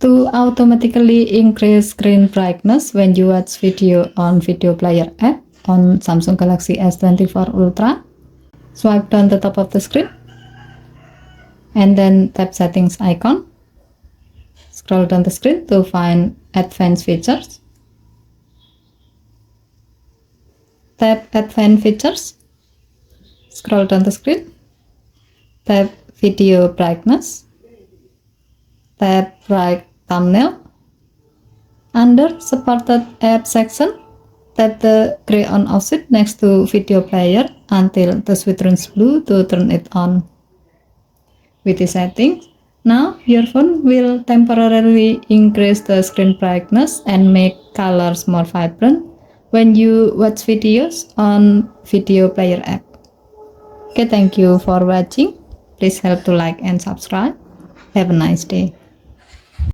To automatically increase screen brightness when you watch video on Video Player app on Samsung Galaxy S24 Ultra, swipe down the top of the screen and then tap settings icon. Scroll down the screen to find advanced features. Tap advanced features. Scroll down the screen. Tap video brightness. Tap bright thumbnail. Under supported app section, tap the gray on off switch next to video player until the switch turns blue to turn it on. With the settings, now your phone will temporarily increase the screen brightness and make colors more vibrant when you watch videos on Video Player app. Okay, thank you for watching. Please help to like and subscribe. Have a nice day.